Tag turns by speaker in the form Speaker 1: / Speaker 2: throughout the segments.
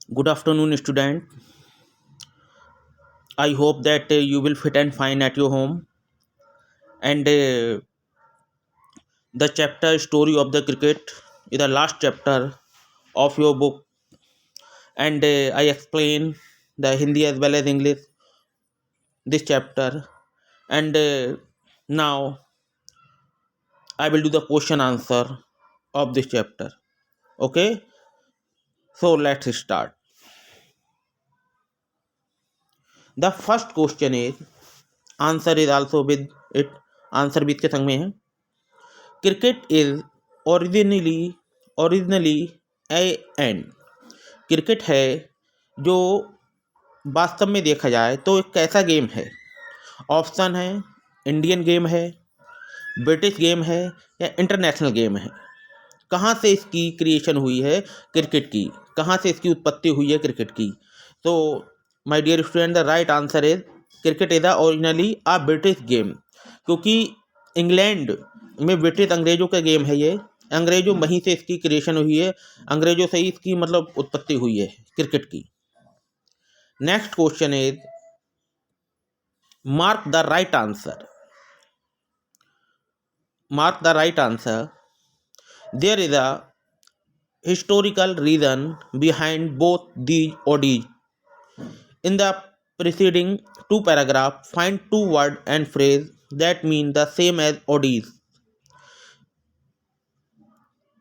Speaker 1: Good afternoon, student. I hope that you will fit and fine at your home. And the chapter story of the cricket is the last chapter of your book. And I explain the Hindi as well as English this chapter. And now I will do the question answer of this chapter. Okay, so let's start. The first question is answer is also with it. Answer भी इसके संग में है. Cricket is originally a an. Cricket है जो वास्तव में देखा जाए तो एक कैसा गेम है. ऑप्शन है इंडियन गेम है, ब्रिटिश गेम है या इंटरनेशनल गेम है. कहाँ से इसकी क्रिएशन हुई है क्रिकेट की, कहाँ से इसकी उत्पत्ति हुई है क्रिकेट की. तो my dear student, the right answer is cricket is originally a British game. क्योंकि इंग्लैंड में ब्रिटिश अंग्रेजों का गेम है ये. अंग्रेजों वहीं से इसकी क्रिएशन हुई है, अंग्रेजों से ही इसकी मतलब उत्पत्ति हुई है क्रिकेट की. Next question is mark the right answer. Mark the right answer. There is a historical reason behind both these ODs. In the preceding two paragraphs, find two words and phrase that mean the same as ODs.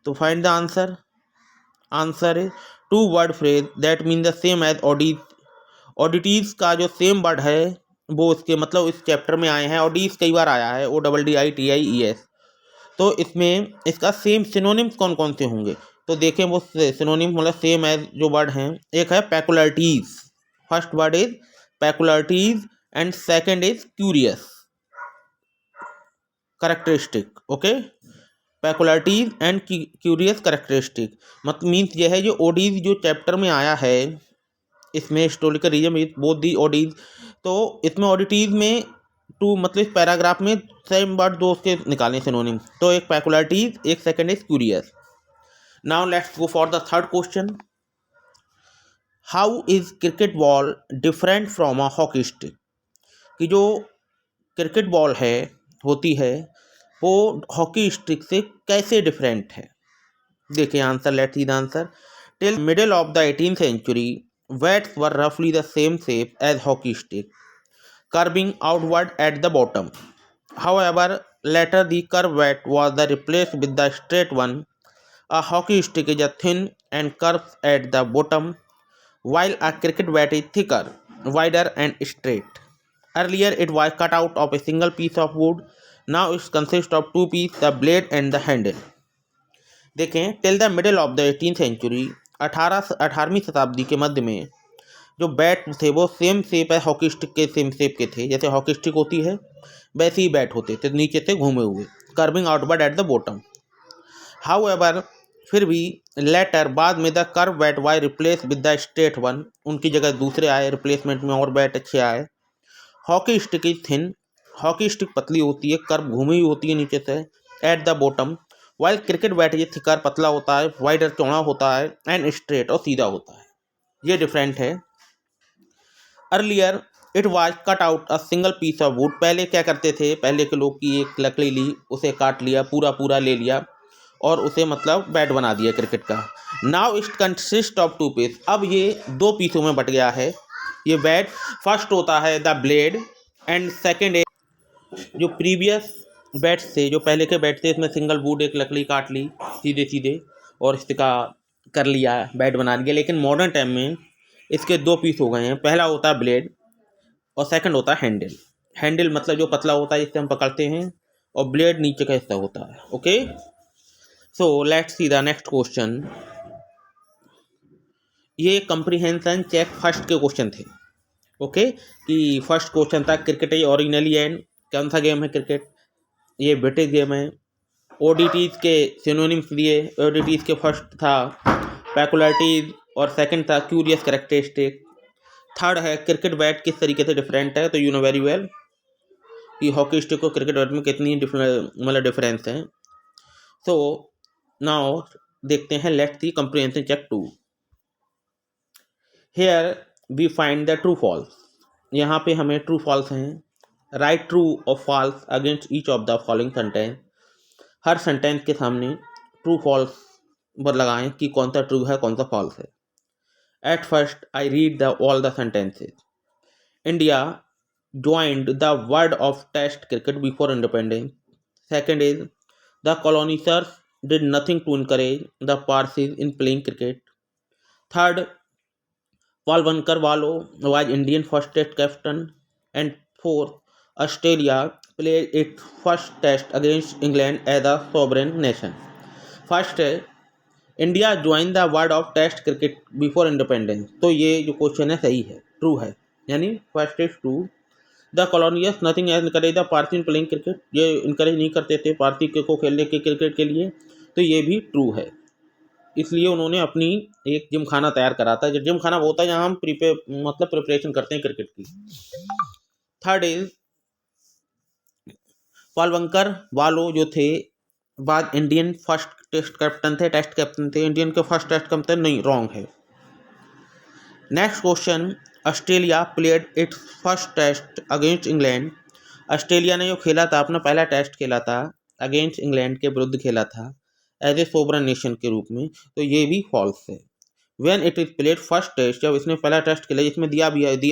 Speaker 1: To find the answer, answer is two word phrase that mean the same as ODs. ODTs का जो same word है वो इसके मतलब इस chapter में आए हैं. ODs कई बार आया है, ODDITIES. तो इसमें इसका सेम सिनोनिम्स कौन कौन से होंगे तो देखें. वो सिनोनिम्स मतलब सेम एज जो वर्ड हैं, एक है peculiarities. First word is peculiarities and second is curious characteristic. Okay, peculiarities and curious characteristic मतलब मीन्स ये है जो ओडीज जो चैप्टर में आया है इसमें historical reason with both the oddities. तो इसमें ओडिटीज में टू मतलब इस पैराग्राफ में सेम वर्ड दो उसके निकालें सिनोनिम. तो एक पेकुलरिटीज, एक second is curious. Now let's go for the third question. How is cricket ball different from a hockey stick. कि जो क्रिकेट बॉल है होती है वो हॉकी स्टिक से कैसे डिफरेंट है. देखिए answer, let's see the answer. Till middle of the 18th century bats were roughly the same shape as hockey stick, curving outward at the bottom. However, later the curved bat was replaced with the straight one. A hockey stick is a thin and curves at the bottom, while a cricket bat is thicker, wider and straight. Earlier it was cut out of a single piece of wood. Now it consists of two pieces, the blade and the handle. देखें, till the middle of the 18th century, 18वीं शताब्दी के मध्य में जो bat थे वो same shape है hockey stick के same shape के थे. जैसे हॉकी स्टिक होती है वैसे ही बैट होते थे, नीचे से घूमे हुए, curving outward at the bottom. However फिर भी लेटर बाद में the curve bat why replace with the straight one. उनकी जगह दूसरे आए रिप्लेसमेंट में और बैट अच्छे आए. Hockey stick is thin. Hockey stick पतली होती है, कर्व घूमी हुई होती है नीचे से, eight the bottom. While cricket bat ये थिकर पतला होता है, वाइडर चौड़ा होता है एंड स्ट्रेट और सीधा होता है. ये डिफरेंट है. Earlier it was cut out a single piece of wood. पहले क्या करते थे, पहले के लोग की एक लकड़ी ली, उसे काट लिया, पूरा पूरा ले लिया और उसे मतलब बैट बना दिया क्रिकेट का. Now it consist of two piece. अब ये दो पीसों में बट गया है ये बैट. फर्स्ट होता है द ब्लेड एंड सेकेंड जो प्रीवियस बैट्स थे, जो पहले के बैट थे, इसमें सिंगल वुड एक लकड़ी काट ली सीधे सीधे और इसका कर लिया, बैट बना दिया. लेकिन मॉडर्न टाइम में इसके दो पीस हो गए हैं. पहला होता है ब्लेड और सेकंड होता है हैंडल. हैंडल मतलब जो पतला होता है जिससे हम पकड़ते हैं, और ब्लेड नीचे का हिस्सा होता है. Okay, so let's see the next question. ये कंप्रीहेंशन चेक फर्स्ट के क्वेश्चन थे. ओके, कि फर्स्ट क्वेश्चन था क्रिकेट इज ओरिजिनली एंड कौन सा गेम है क्रिकेट, ये ब्रिटिश गेम है. ओडीटीज के सिनोनिम्स दिए. ओडीटीज के फर्स्ट था पेकुलरिटीज और सेकंड था क्यूरियस कैरेक्टरिस्टिक. थर्ड है क्रिकेट बैट किस तरीके से डिफरेंट है. तो यू नो वेरी वेल कि हॉकी स्टिक को क्रिकेट बैट में कितनी मतलब डिफरेंस है. सो नाउ देखते हैं, let's see comprehension check 2. Here we find the true false. यहाँ पे हमें ट्रू फॉल्स हैं। राइट ट्रू और false against each of the following sentence. हर सेंटेंस के सामने ट्रू फॉल्स पर लगाएं कि कौन सा ट्रू है कौन सा फॉल्स है। At first I read the all the sentences. India joined the word of test cricket before independence. Second is the colonizers did nothing to encourage the Parsis in playing cricket. Third, Paul Vankarwalo was Indian first test captain. And fourth, Australia played its first test against England as a sovereign nation. First, India join the world of test cricket before independence. तो ये जो question है सही है, true है, यानी first is true. The colonials nothing as encourage the Parsi in playing cricket, ये encourage नहीं करते थे पारसी को खेलने के क्रिकेट के लिए, तो ये भी ट्रू है। इसलिए उन्होंने अपनी एक जिम खाना तैयार करा था। जो जिम खाना होता है जहाँ हम प्रिपरेशन करते हैं क्रिकेट की। थर्ड इज पालवंकर वालो जो थे बाद इंडियन फर्स्ट टेस्ट कैप्टन थे, इंडियन के फर्स्ट टेस्ट कैप्टन नहीं, रॉन्ग है। Next question, Australia played its first test against England. Australia ने जो खेला था, अपना पहला टेस्ट खेला था अगेंस्ट इंग्लैंड के विरुद्ध खेला था एज ए सोवरन नेशन के रूप में, तो ये भी फॉल्स है। When it is played first test, जब इसने पहला टेस्ट खेला, जिसमें दिया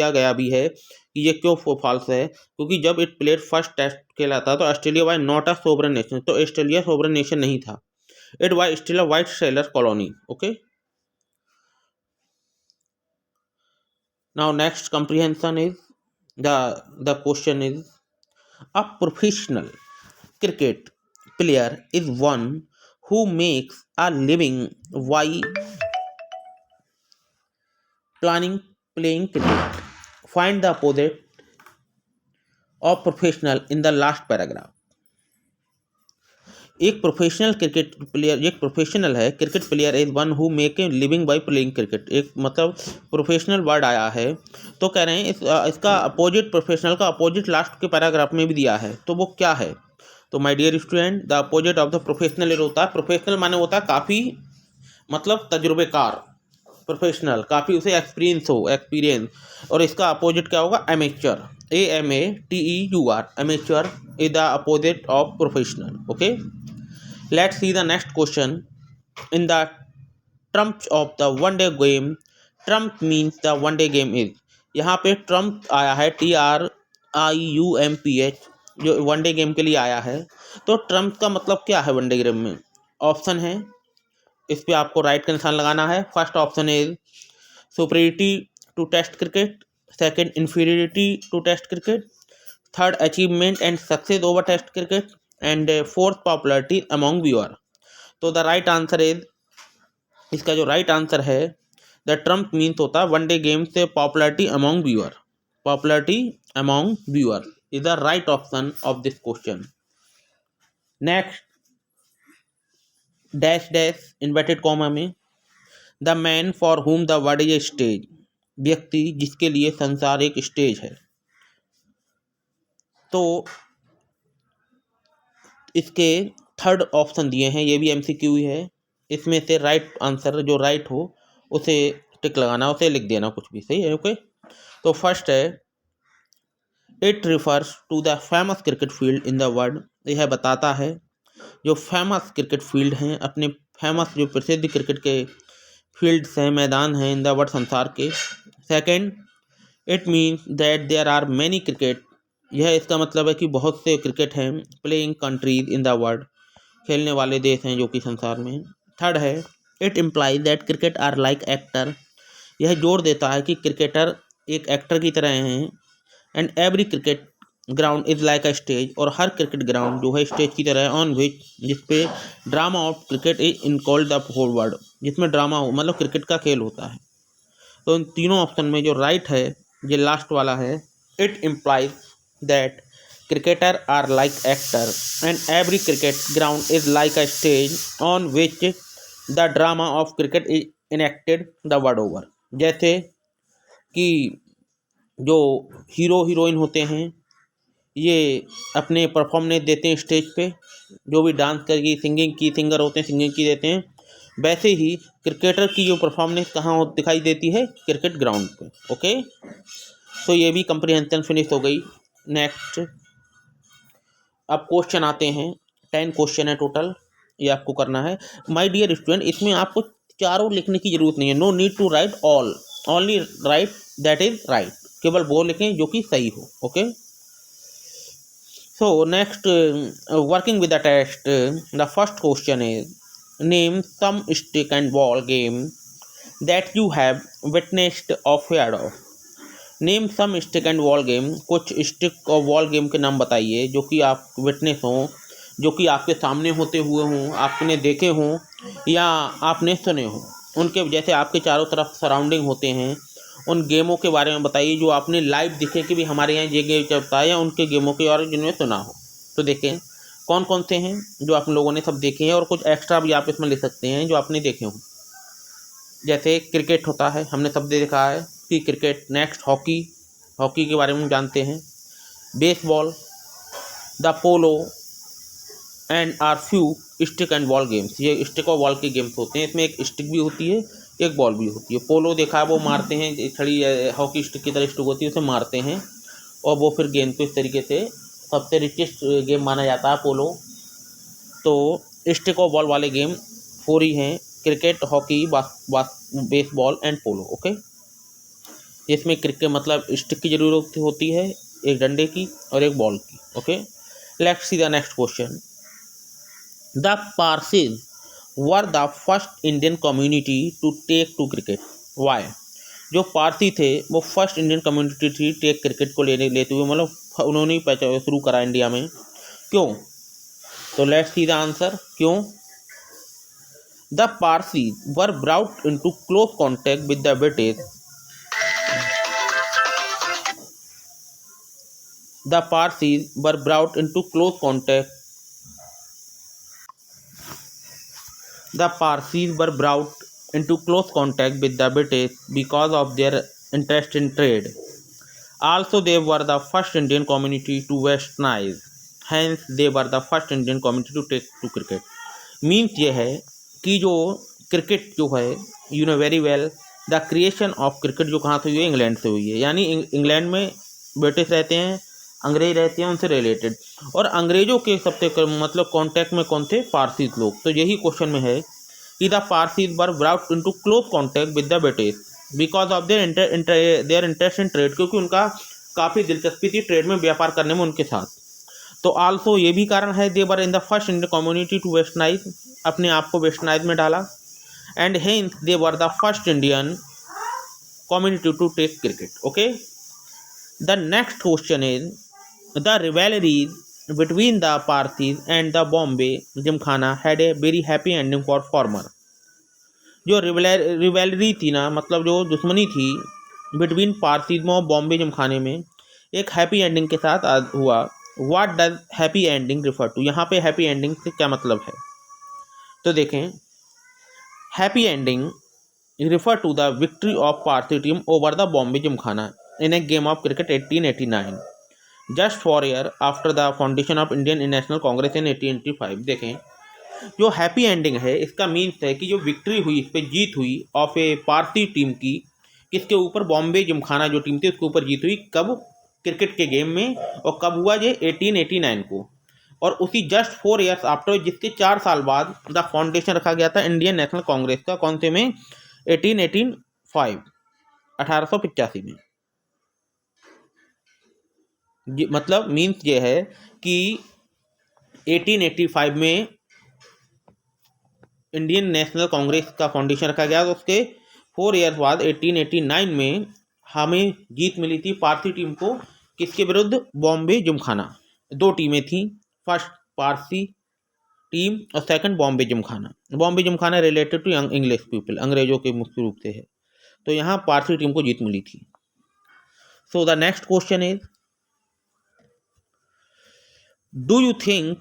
Speaker 1: गया भी है कि ये क्यों फॉल्स है, क्योंकि जब इट प्लेड फर्स्ट टेस्ट खेला था तो Australia was not a sovereign nation, तो ऑस्ट्रेलिया सोवरन नेशन नहीं था, it was still a white seller colony. Okay, now next comprehension is the question is, a professional cricket player is one who makes a living while playing cricket. Find the opposite of professional in the last paragraph. एक professional है cricket player is one who make a living by playing cricket. एक मतलब professional word आया है, तो कह रहे हैं इसका अपोजिट, प्रोफेशनल का अपोजिट लास्ट के पैराग्राफ में भी दिया है, तो वो क्या है? तो my dear student, the opposite of the professional होता है, प्रोफेशनल माने होता है काफ़ी मतलब तजुर्बेकार, प्रोफेशनल काफ़ी उसे एक्सपीरियंस, और इसका अपोजिट क्या होगा? Amateur, AMATEUR, amateur is the opposite of professional. Okay, let's see the next question. In the terms of the one day game, trump means the one day game is, यहाँ पे Trump आया है TRIUMPH, जो one day game के लिए आया है। तो ट्रम्प का मतलब क्या है वन डे गेम में? ऑप्शन है, इस पे आपको राइट का निशान लगाना है। First option is superiority to test cricket, second inferiority to test cricket, third achievement and success over test cricket, and fourth popularity among viewer. तो द राइट आंसर इज, इसका जो राइट आंसर है, the trump means होता है one day game से popularity among viewer. Popularity among viewer is the right option of this question. Next, dash dash inverted comma में, the man for whom the world is a stage, व्यक्ति जिसके लिए संसार एक stage है। तो इसके थर्ड ऑप्शन दिए हैं, ये भी MCQ ही है, इसमें से राइट आंसर जो राइट हो उसे टिक लगाना, उसे लिख देना कुछ भी, सही है। ओके, तो फर्स्ट है, it refers to the famous cricket field in the world, यह बताता है जो फेमस क्रिकेट फील्ड हैं, अपने फेमस जो प्रसिद्ध क्रिकेट के फील्ड्स हैं, मैदान हैं इन द वर्ल्ड, संसार के। Second, it means that there are many cricket, यह इसका मतलब है कि बहुत से क्रिकेट हैं, playing countries in the world, खेलने वाले देश हैं जो कि संसार में। थर्ड है, it implies that cricket are like actor, यह जोर देता है कि क्रिकेटर एक एक्टर की तरह हैं। And every cricket ground is like a stage, और हर क्रिकेट ग्राउंड जो है स्टेज की तरह है, ऑन विच, जिसपे drama of cricket is enthralled the whole world, जिसमें ड्रामा हो मतलब क्रिकेट का खेल होता है। तो इन तीनों ऑप्शन में जो राइट है ये लास्ट वाला है, it implies that cricketer are like actor and every cricket ground is like a stage on which the drama of cricket is enacted the world over। जैसे कि जो हीरो हीरोइन होते हैं ये अपने परफॉर्मेंस देते हैं स्टेज पे, जो भी डांस करके सिंगिंग की सिंगर होते हैं सिंगिंग की देते हैं, वैसे ही क्रिकेटर की जो परफॉर्मेंस कहाँ दिखाई देती है, क्रिकेट ग्राउंड पे। ओके, तो ये भी कंप्रीहेंशन फिनिश हो गई। नेक्स्ट, अब क्वेश्चन आते हैं। 10 क्वेश्चन है टोटल, ये आपको करना है। माय डियर स्टूडेंट, इसमें आपको चारों लिखने की जरूरत नहीं है। No need to write all, only write that is right. केवल वो लिखें जो कि सही हो। Okay, so next, working with the test, the first question is, name some stick and ball game that you have witnessed or feared of. Name some stick and ball game, कुछ stick और ball game के नाम बताइए जो कि आप witness हों, जो कि आपके सामने होते हुए हों, आपने देखे हों या आपने सुने हों। उनके जैसे आपके चारों तरफ सराउंडिंग होते हैं, उन गेमों के बारे में बताइए जो आपने लाइव दिखे कि भी हमारे यहाँ ये गेम चलता है, या उनके गेमों के और जिनमें सुना हो। तो देखें कौन कौन से हैं जो आप लोगों ने सब देखे हैं, और कुछ एक्स्ट्रा भी आप इसमें लिख सकते हैं जो आपने देखे हों। जैसे क्रिकेट होता है, हमने सब देखा है कि क्रिकेट। नेक्स्ट, हॉकी, हॉकी के बारे में जानते हैं। Baseball, the polo and are few stick and ball games, ये स्टिक और बॉल के गेम्स होते हैं। इसमें एक स्टिक भी होती है, एक बॉल भी होती है। पोलो देखा है, वो मारते हैं, छड़ी हॉकी स्टिक की तरह स्टिक होती है, उसे मारते हैं और वो फिर गेंद को इस तरीके से, सबसे रिचेस्ट गेम माना जाता है पोलो। तो स्टिक और बॉल वाले गेम 4 ही हैं, cricket, hockey, baseball and polo. Okay, इसमें क्रिकेट मतलब स्टिक की जरूरत होती है, एक डंडे की और एक बॉल की। Okay, let's see the next question. The Parsis were the first Indian community to take to cricket, why? जो पारसी थे वो फर्स्ट इंडियन कम्युनिटी थी टेक क्रिकेट को लेते हुए, मतलब उन्होंने ही शुरू करा इंडिया में। क्यों? तो लेट्स सी द आंसर। क्यों? The Parsis were brought into close contact with the British. The Parsis were brought into close contact. The Parsis were brought into close contact with the British because of their interest in trade. Also, they were the first Indian community to westernize. Hence, they were the first Indian community to take to cricket. Means ये है कि जो cricket जो है, you know very well, the creation of cricket जो कहाँ से हुई है, इंग्लैंड से हुई है। यानी इंग्लैंड में ब्रिटिश रहते हैं, अंग्रेज रहते हैं, उनसे रिलेटेड। और अंग्रेजों के सबसे मतलब कांटेक्ट में कौन थे? पारसी लोग। तो यही क्वेश्चन में है कि the Parsis were brought into close contact with the British because of their interest in trade, क्योंकि उनका काफ़ी दिलचस्पी थी ट्रेड में, व्यापार करने में उनके साथ। तो आल्सो ये भी कारण है, they were in the first Indian community to westernize, अपने आप को वेस्टर्नाइज में डाला। And hence they were the first Indian community to take cricket. Okay, the next question is, the rivalries between the Parsis and the Bombay Gymkhana had a very happy ending for farmer. जो revelry थी ना, मतलब जो दुश्मनी थी between Parsis और बॉम्बे जिमखाने में, एक हैप्पी एंडिंग के साथ हुआ। What does happy ending refer to? यहाँ पे हैप्पी एंडिंग से क्या मतलब है? तो देखें, happy ending refer to the victory of Parsi team over the Bombay Gymkhana in a game of cricket 1889 just 4 year after the foundation of Indian National Congress in 1885। देखें, जो हैप्पी एंडिंग है इसका मीन्स है कि जो विक्ट्री हुई, इस पर जीत हुई ऑफ ए पारसी टीम की, किसके ऊपर? बॉम्बे जिमखाना जो टीम थी उसके ऊपर जीत हुई। कब? क्रिकेट के गेम में। और कब हुआ ये? 1889 को। और उसी जस्ट 4 ईयर्स आफ्टर, जिसके 4 साल बाद द फाउंडेशन रखा गया था इंडियन नेशनल कांग्रेस का। कौन से में? 1885, 1885 में। मतलब मीन्स ये है कि 1885 में इंडियन नेशनल कांग्रेस का फाउंडेशन रखा गया, तो उसके 4 ईयर्स बाद 1889 में हमें जीत मिली थी पारसी टीम को। किसके विरुद्ध? बॉम्बे जिमखाना। 2 टीमें थीं, फर्स्ट पारसी टीम और second Bombay Gymkhana. Bombay Gymkhana related to young English people, अंग्रेजों के मुख्य रूप से है। तो यहाँ पारसी टीम को जीत मिली थी। So the next question is, do you think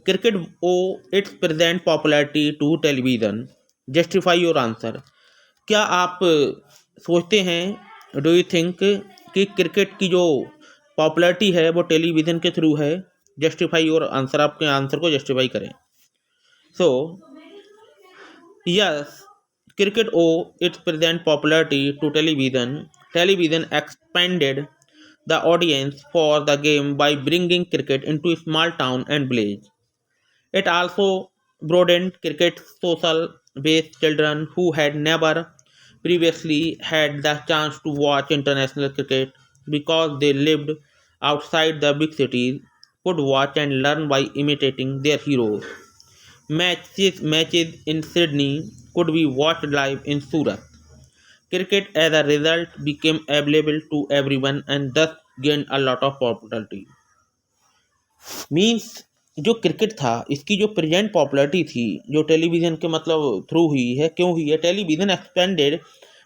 Speaker 1: cricket owe its present popularity to television? Justify your answer. क्या आप सोचते हैं, डू यू थिंक, कि क्रिकेट की जो पॉपुलैरिटी है वो टेलीविज़न के थ्रू है? जस्टिफाई योर आंसर, आपके आंसर को जस्टिफाई करें। So Yes, cricket owed its present popularity to television. Television expanded the audience for the game by bringing cricket into small town and village. It also broadened cricket's social base. Children who had never previously had the chance to watch international cricket because they lived outside the big cities could watch and learn by imitating their heroes. Matches in Sydney could be watched live in Surat. Cricket, as a result, became available to everyone and thus gained a lot of popularity. Means जो cricket था इसकी जो present popularity थी जो television के मतलब through हुई है, क्यों हुई है? टेलीविज़न एक्सपेंडेड,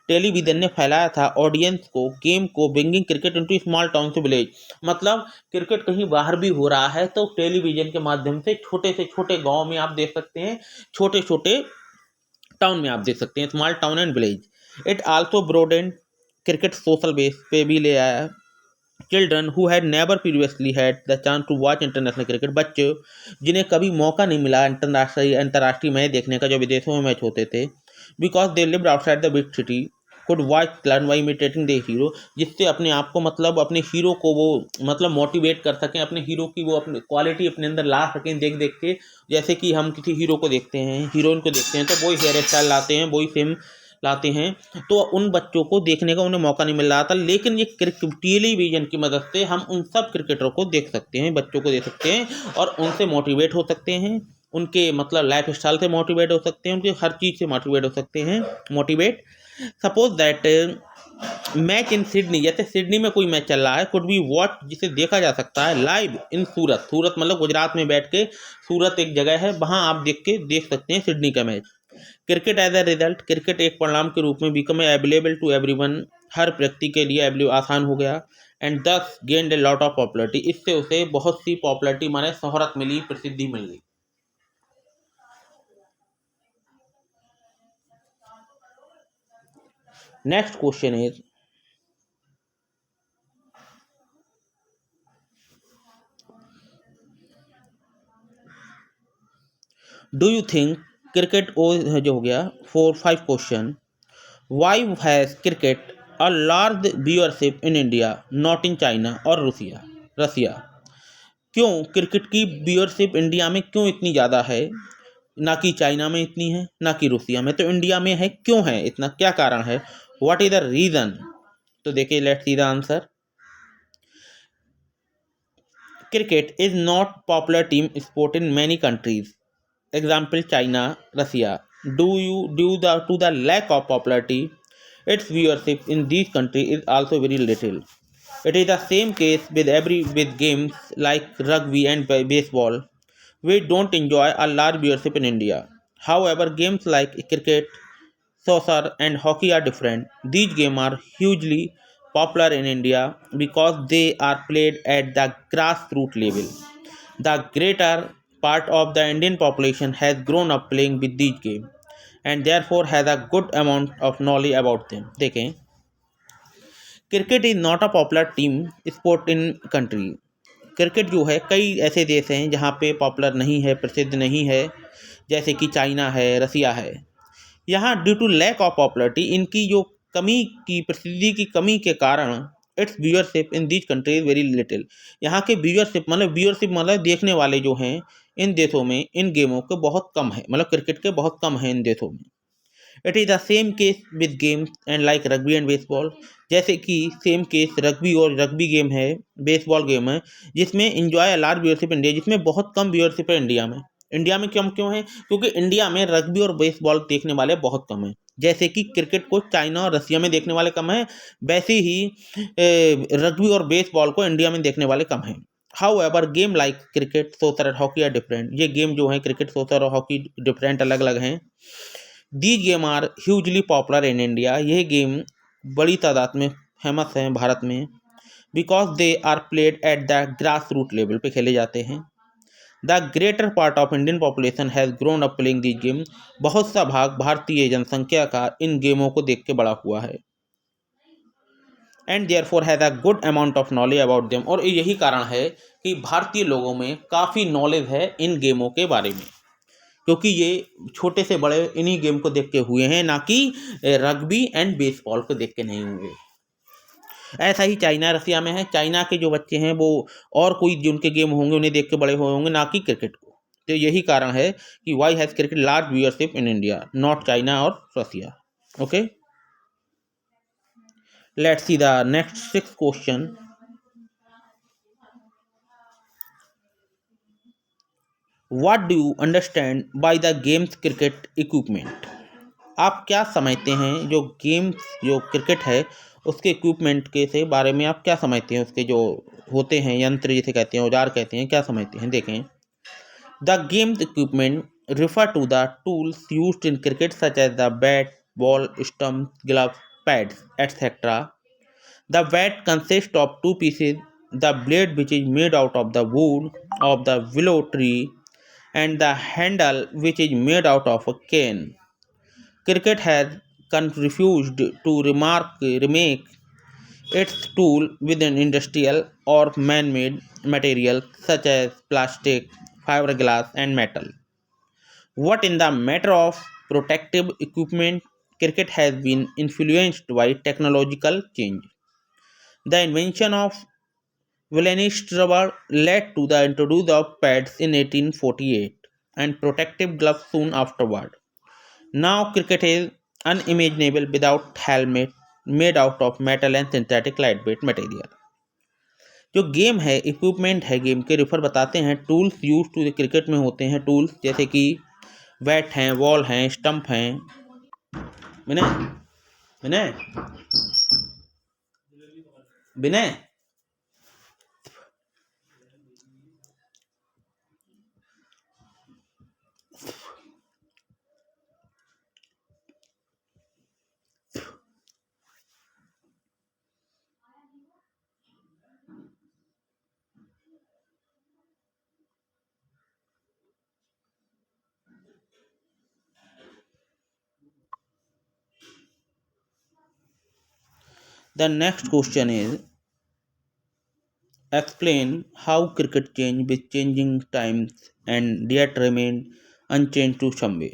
Speaker 1: टेलीविज़न ने फैलाया था ऑडियंस को, गेम को, bringing cricket into small town से विलेज। मतलब क्रिकेट कहीं बाहर भी हो रहा है तो टेलीविज़न के माध्यम से छोटे गांव में आप देख सकते हैं, छोटे छोटे टाउन में आप देख सकते हैं, small town and village. It also broadened cricket social base पे भी ले आया। Children who had never previously had the chance to watch international cricket, बच्चे जिन्हें कभी मौका नहीं मिला अंतर्राष्ट्रीय मैच देखने का जो विदेशों में मैच होते थे, because they lived outside the big city, could watch learn by imitating the hero, जिससे अपने आप को मतलब अपने हीरो को वो मतलब मोटिवेट कर सकें, अपने हीरो की वो अपनी क्वालिटी अपने अंदर ला सकें देख देख के। जैसे कि हम किसी हीरो को देखते हैं, हीरोइन को देखते हैं तो वही हेयर स्टाइल लाते हैं, वही सेम लाते हैं, तो उन बच्चों को देखने का उन्हें मौका नहीं मिल रहा था। लेकिन ये टेलीविज़न की मदद से हम उन सब क्रिकेटरों को देख सकते हैं, बच्चों को देख सकते हैं और उनसे मोटिवेट हो सकते हैं, उनके मतलब लाइफ स्टाइल से मोटिवेट हो सकते हैं, उनके हर चीज़ से मोटिवेट हो सकते हैं। Motivate suppose that match in Sydney, जैसे सिडनी में कोई मैच चल रहा है, कुड बी वॉच, जिसे देखा जा सकता है लाइव इन सूरत। सूरत मतलब गुजरात में बैठ के, सूरत एक जगह है, वहाँ आप देख सकते हैं सिडनी का match. Cricket as a result, cricket एक परिणाम के रूप में बिकम अवेलेबल टू एवरीवन, हर व्यक्ति के लिए अवेलेबल आसान हो गया। And thus gained a lot of popularity, इससे उसे बहुत सी पॉपुलरिटी माने शोहरत मिली, प्रसिद्धि मिल गई। Next question is, do you think cricket जो हो गया 4-5 question, why has cricket a large viewership in India not in China और रसिया? क्यों क्रिकेट की व्यूअरशिप इंडिया में क्यों इतनी ज़्यादा है, ना कि चाइना में इतनी है, ना कि रूसिया में, तो इंडिया में है क्यों है इतना, क्या कारण है? What is the reason? तो देखिए, let's see the answer. Cricket is not popular team sport in many countries, example China, Russia, due to the lack of popularity, its viewership in these countries is also very little. It is the same case with games like rugby and baseball. We don't enjoy a large viewership in India. However, games like cricket, soccer, and hockey are different. These games are hugely popular in India because they are played at the grassroots level. The greater part of the Indian population has grown up playing with these games and therefore has a good amount of knowledge about them. देखें, cricket is not a popular team sport in country. Cricket जो है कई ऐसे देश हैं जहाँ पे popular नहीं है, प्रसिद्ध नहीं है, जैसे कि चाइना है, रसिया है। यहाँ due to lack of popularity, इनकी जो कमी की प्रसिद्धि की कमी के कारण, its viewership in these countries very little, यहाँ के व्यूअरशिप मतलब देखने वाले जो हैं इन देशों में इन गेमों के बहुत कम है, मतलब क्रिकेट के बहुत कम है इन देशों में। It is the same case with games and like rugby and baseball, जैसे कि सेम केस रग्बी गेम है, बेसबॉल गेम है, जिसमें इंजॉय लार्ज व्यूअरशिप इंडिया, जिसमें बहुत कम व्यूअरशिप है इंडिया में। इंडिया में क्यों है? क्योंकि इंडिया में रग्बी और बेसबॉल देखने वाले बहुत कम हैं। जैसे कि क्रिकेट को चाइना और रसिया में देखने वाले कम हैं, वैसे ही रग्बी और बेसबॉल को इंडिया में देखने वाले कम हैं। How ever game like cricket, सोकर और हॉकी आर डिफरेंट, ये गेम जो है क्रिकेट, सोकर और हॉकी डिफरेंट, अलग अलग हैं। These game are hugely popular in India, यह गेम बड़ी तादाद में फेमस हैं भारत में, because they are played at the grass root level पे खेले जाते हैं। The greater part of Indian population has grown up playing these game, बहुत सा भाग भारतीय जनसंख्या का इन गेमों को देख के बड़ा हुआ है। And therefore has a good amount of knowledge about them, और यही कारण है कि भारतीय लोगों में काफ़ी नॉलेज है इन गेमों के बारे में। क्योंकि ये छोटे से बड़े इन्हीं गेम को देख के हुए हैं, ना कि रग्बी एंड बेसबॉल को देख के नहीं हुए। ऐसा ही चाइना रसिया में है। चाइना के जो बच्चे हैं वो और कोई जो उनके गेम होंगे उन्हें देख के बड़े हुए होंगे, ना कि क्रिकेट को। तो यही कारण है कि why has cricket large viewership in India, not China और Russia. Okay, let's see the next 6th question. What do you understand by the games cricket equipment? आप क्या समझते हैं जो गेम्स जो क्रिकेट है उसके इक्विपमेंट के से बारे में आप क्या समझते हैं? उसके जो होते हैं यंत्र जिसे कहते हैं, औजार कहते हैं, क्या समझते हैं? देखें, the games equipment refer to the tools used in cricket such as the bat, ball, stump, glove, pads, etcetera. The bat consists of two pieces, the blade which is made out of the wood of the willow tree and the handle which is made out of a cane. Cricket has refused to remake its tool with an industrial or man-made material such as plastic, fiberglass and metal. What in the matter of protective equipment, cricket has been influenced by technological change. The invention of Violinists rubber led to the introduction of pads in 1848 and protective gloves soon afterward. Now cricket is unimaginable without helmet made out of metal and synthetic lightweight material. जो game है, equipment है, game के refer बताते हैं tools use to cricket में होते हैं tools जैसे कि बैट हैं, बॉल हैं, स्टंप हैं। विनय विनय विनय The next question is, explain how cricket changed with changing times and yet remained unchanged to some way.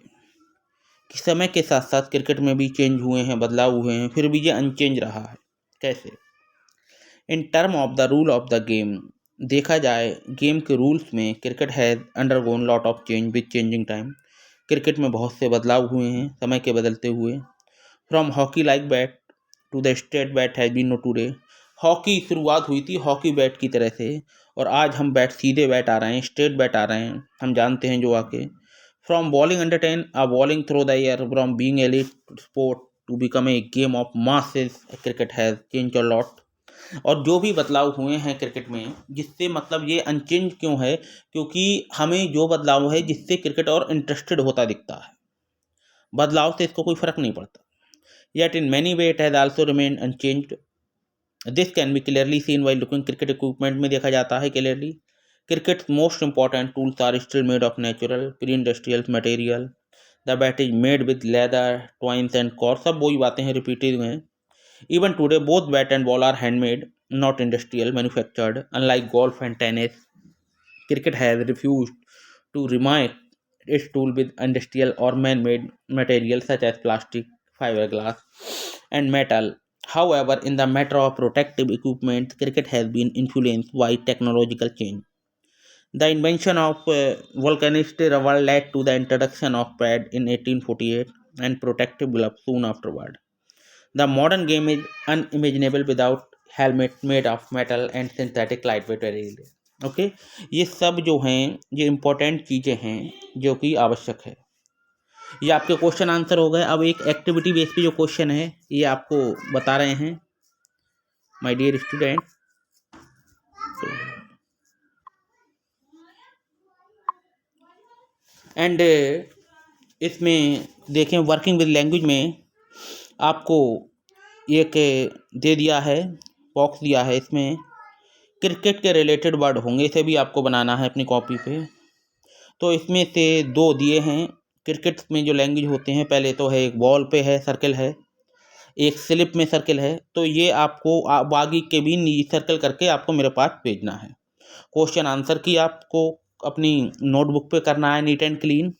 Speaker 1: कि समय के साथ साथ क्रिकेट में भी चेंज हुए हैं, बदलाव हुए हैं, फिर भी ये अनचेंज रहा है। कैसे? In term of the rule of the game, देखा जाए गेम के रूल्स में, cricket has undergone lot of change with changing time. Cricket में बहुत से बदलाव हुए हैं समय के बदलते हुए। From hockey like bat to the straight bat has been known today. Hockey शुरुआत हुई थी हॉकी बैट की तरह से, और आज हम बैट सीधे बैट आ रहे हैं, स्ट्रेट बैट आ रहे हैं, हम जानते हैं जो आके। From bowling under 10 a bowling through the air, from being elite sport to become a game of masses, cricket has changed a lot. और जो भी बदलाव हुए हैं क्रिकेट में, जिससे मतलब ये अनचेंज क्यों है, क्योंकि हमें जो बदलाव है जिससे क्रिकेट और इंटरेस्टेड होता दिखता है, बदलाव से इसको कोई फर्क नहीं पड़ता। Yet in many way it has also remain unchanged. This can be clearly seen while looking. Cricket equipment में देखा जाता है clearly. Cricket's most important tools are still made of natural, pre-industrial material. The bat is made with leather, twines and cords. सब वही बातें हैं, repeated हैं। Even today, both bat and ball are handmade, not industrial, manufactured. Unlike golf and tennis, cricket has refused to remake its tool with industrial or man-made materials such as plastic, fiberglass, and metal. However, in the matter of protective equipment, cricket has been influenced by technological change. The invention of vulcanized rubber led to the introduction of pad in 1848 and protective gloves soon afterward. The modern game is unimaginable without helmet made of metal and synthetic lightweight material. Okay, ये सब जो हैं ये important चीज़ें हैं जो कि आवश्यक है। ये आपके क्वेश्चन आंसर हो गए। अब एक एक्टिविटी बेस पे जो क्वेश्चन है ये आपको बता रहे हैं माय डियर स्टूडेंट। एंड इसमें देखें वर्किंग विद लैंग्वेज में आपको एक दे दिया है, बॉक्स दिया है, इसमें क्रिकेट के रिलेटेड वर्ड होंगे, इसे भी आपको बनाना है अपनी कॉपी पे। तो इसमें से दो दिए हैं। क्रिकेट में जो लैंग्वेज होते हैं, पहले तो है एक बॉल पे है सर्कल है, एक स्लिप में सर्कल है। तो ये आपको बागी के भी सर्कल करके आपको मेरे पास भेजना है। क्वेश्चन आंसर की आपको अपनी नोटबुक पे करना है नीट एंड क्लीन।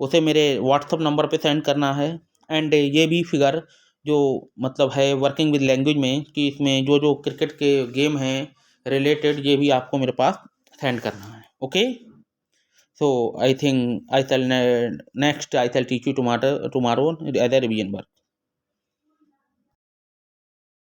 Speaker 1: उसे मेरे व्हाट्सअप नंबर पे सेंड करना है। एंड ये भी फिगर जो मतलब है वर्किंग विद लैंग्वेज में, कि इसमें जो जो क्रिकेट के गेम हैं रिलेटेड, ये भी आपको मेरे पास सेंड करना है। Okay, so I think I shall next I shall teach you tomorrow as a revision work.